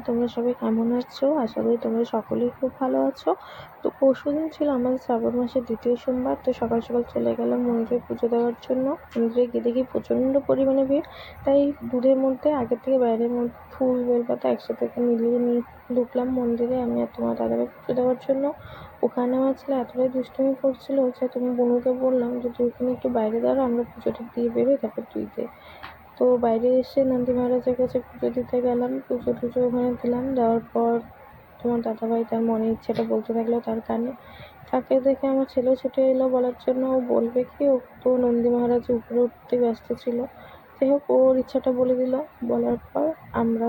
তোমরা সবাই কেমন আছো? আশা করি তোমরা সকলেই খুব ভালো আছো। তো পরশুদিন ছিল আমাদের শ্রাবণ মাসের ২য় সোমবার। তো সকাল সকাল চলে গেলাম মন্দিরে পুজো দেওয়ার জন্য। মন্দিরে গিয়ে দেখি প্রচণ্ড পরিমাণে ভিড়। তাই দুধের মধ্যে আগে থেকে বাইরের মধ্যে ফুল বেলপাতা একসাথে মিলিয়ে নিয়ে ঢুকলাম মন্দিরে আমি আর তোমার দাদাভাই পুজো দেওয়ার জন্য। ওখানে আমার ছেলে এতটাই দুষ্টুমি করছিল যে তুমি বনুকে বললাম যে তুই ওখানে একটু বাইরে দাঁড়া, আমরা পুজোটা দিয়ে বেরোই, তারপর তুই দে। তো বাইরে এসে নন্দী মহারাজের কাছে পুজো দিতে গেলাম। পুজো টুজো ওখানে দিলাম। দেওয়ার পর তোমার দাদাভাই তার মনের ইচ্ছেটা বলতে থাকলো তার কানে। তাকে দেখে আমার ছেলেও ছুটে এলো বলার জন্য। ও বলবে কি, ও তো নন্দী মহারাজ উপরে উঠতে ব্যস্ত ছিল। যাই হোক, ওর ইচ্ছাটা বলে দিল। বলার পর আমরা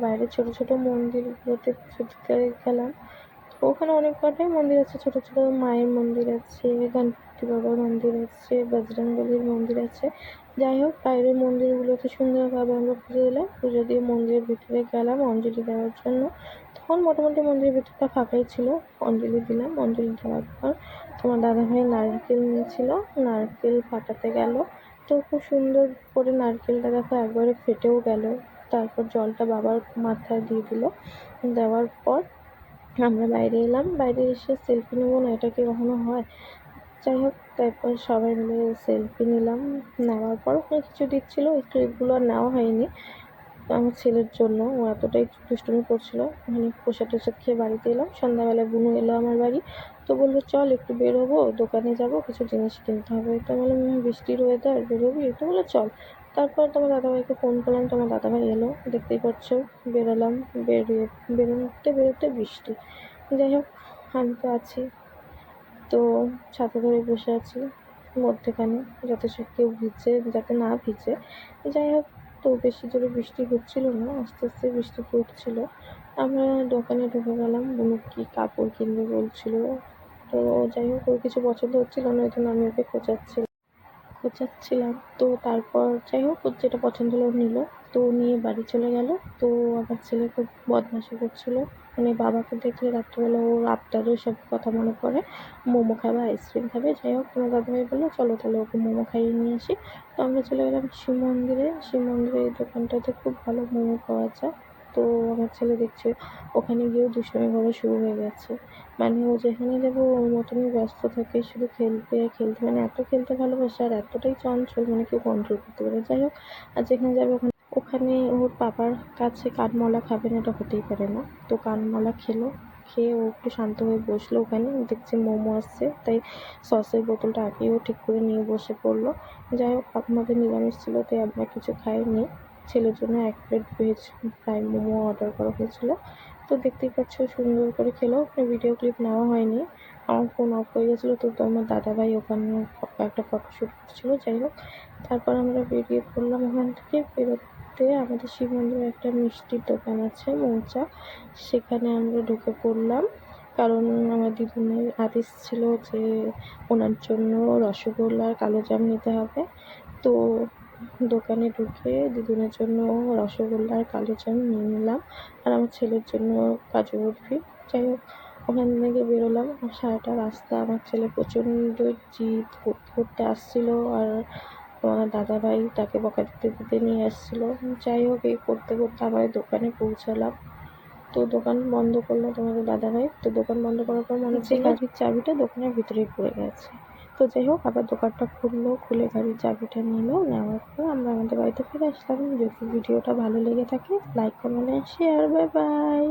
বাইরে ছোটো ছোটো মন্দিরগুলোতে পুজো দিতে গেলাম। তো ওখানে অনেক কটাই মন্দির আছে, ছোটো ছোটো মায়ের মন্দির আছে, গণপতি বাবার মন্দির আছে, বজরংবলীর মন্দির আছে। যাই হোক, বাইরের মন্দিরগুলোতে সুন্দরভাবে আমরা পুজো দিলাম। পুজো দিয়ে মন্দিরের ভিতরে গেলাম অঞ্জলি দেওয়ার জন্য। তখন মোটামুটি মন্দিরের ভিতরটা ফাঁকাই ছিল। অঞ্জলি দিলাম। অঞ্জলি দেওয়ার পর তোমার দাদাভাই নারকেল নিয়েছিল, নারকেল ফাটাতে গেল। তো খুব সুন্দর করে নারকেলটা দেখো একবারে ফেটেও গেল। তারপর জলটা বাবার মাথায় দিয়ে দিল। দেওয়ার পর আমরা বাইরে এলাম। বাইরে এসে সেলফি নেবো না, এটা কি কখনো হয়? যাই হোক, তারপর সবাই মিলে সেলফি নিলাম। নেওয়ার পর ওখানে কিছু দিচ্ছিলো, ওই ক্লিপগুলো আর নেওয়া হয়নি আমার ছেলের জন্য। ও এতটাই দুষ্টুমি করছিল। ওখানে প্রসাদ টসাদ খেয়ে বাড়িতে এলাম। সন্ধ্যাবেলায় বুনু এলো আমার বাড়ি। তো বললো চল একটু বেরোবো, দোকানে যাবো, কিছু জিনিস কিনতে হবে। তো বললাম বৃষ্টির ওয়েদার, বেরোবি? তো বললো চল। তারপর তোমার দাদাভাইকে ফোন করলাম, তোমার দাদাভাই এলো। দেখতেই পাচ্ছ, বেরোলাম। বেরোতে বৃষ্টি। যাই হোক, আমি তো আছি। তো ছাতা ধরে বসে আছি মধ্যেখানে, যাতে কেউ যাতে না ভিজে। যাই হোক, তো বেশি জোরে বৃষ্টি হচ্ছিল না, আস্তে আস্তে বৃষ্টি পড়ছিল। আমরা দোকানে ঢুকে গেলাম। বুনু কি কাপড় কিনবে বলছিল। তো যাই হোক, ওর কিছু পছন্দ হচ্ছিল না, ওই জন্য আমি ওকে খোঁচাচ্ছিলাম। তো তারপর যাই হোক, ওর যেটা পছন্দ হলো নিল। তো নিয়ে বাড়ি চলে গেল। তো আমার ছেলে খুব বদমাশি করছিল। মানে বাবাকে দেখলে রাত্রিবেলা ওর আবদারের সব কথা মনে পড়ে। মোমো খাবে, আইসক্রিম খাবে। যাই হোক, তোমার দাদাভাই বললো চলো তাহলে ওকে মোমো খাইয়ে নিয়ে আসি। তো আমরা চলে গেলাম শিব মন্দিরে। শিব মন্দিরে এই দোকানটাতে খুব ভালো মোমো পাওয়া যায়। তো আমার ছেলে দেখছে ওখানে গিয়েও দুষ্টুমি করা শুরু হয়ে গেছে। মানে ও যেখানে যাবে ওর মতনই ব্যস্ত থাকে, শুধু খেলতে মানে এত খেলতে ভালোবাসে আর এতটাই চঞ্চল, মানে কেউ কন্ট্রোল করতে পারে। যাই হোক, আর যেখানে যাবে ওখানে ওর পাপার কাছে কানমলা খাবে না, এটা হতেই পারে না। তো কানমলা খেয়ে ও একটু শান্ত হয়ে বসলো। ওখানে দেখছি মোমো আসছে, তাই সসের বোতলটা আগেই ও ঠিক করে নিয়ে বসে পড়লো। যাই হোক, আমাদের নিরামিষ ছিল তাই আমরা কিছু খাইনি। ছেলের জন্য 1 plate veg fry momo order করা হয়েছিল। তো দেখতেই পাচ্ছ সুন্দর করে খেলো। ভিডিও ক্লিপ নেওয়া হয়নি, আমার ফোন অফ হয়ে গেছিলো। তো আমার দাদাভাই ওখানে একটা ফটোশ্যুট করছিলো। যাই হোক, তারপর আমরা বেরিয়ে পড়লাম। ওখান থেকে বেরোতে আমাদের শিব মন্দিরে একটা মিষ্টির দোকান আছে, মৌচা, সেখানে আমরা ঢুকে পড়লাম। কারণ আমার দিদুনের আদেশ ছিল যে ওনার জন্য রসগোল্লা আর কালোজাম নিতে হবে। তো দোকানে ঢুকে দিদুনের জন্য রসগোল্লা আর কালোজাম নিয়ে নিলাম, আর আমার ছেলের জন্য কাজু বরফি। যাই হোক, ওখান থেকে বেরোলাম। আর সারাটা রাস্তা আমার ছেলে প্রচণ্ড জিদ করতে করতে আসছিলো, আর আমার দাদাভাই তাকে বকা দিতে দিতে নিয়ে আসছিলো। যাই হোক, এই করতে করতে আমাদের দোকানে পৌঁছালাম। তো দোকান বন্ধ করলো তোমাদের দাদাভাই। তো দোকান বন্ধ করার পর মনে হচ্ছে গাড়ির চাবিটা দোকানের ভিতরেই পড়ে গেছে। তো যাই হোক, আবার দোকানটা খুলে গাড়ির চাবিটা নেওয়ার পর আমরা আমাদের বাড়িতে ফিরে আসলাম। যদি ভিডিওটা ভালো লেগে থাকে like, comment, share. Bye bye.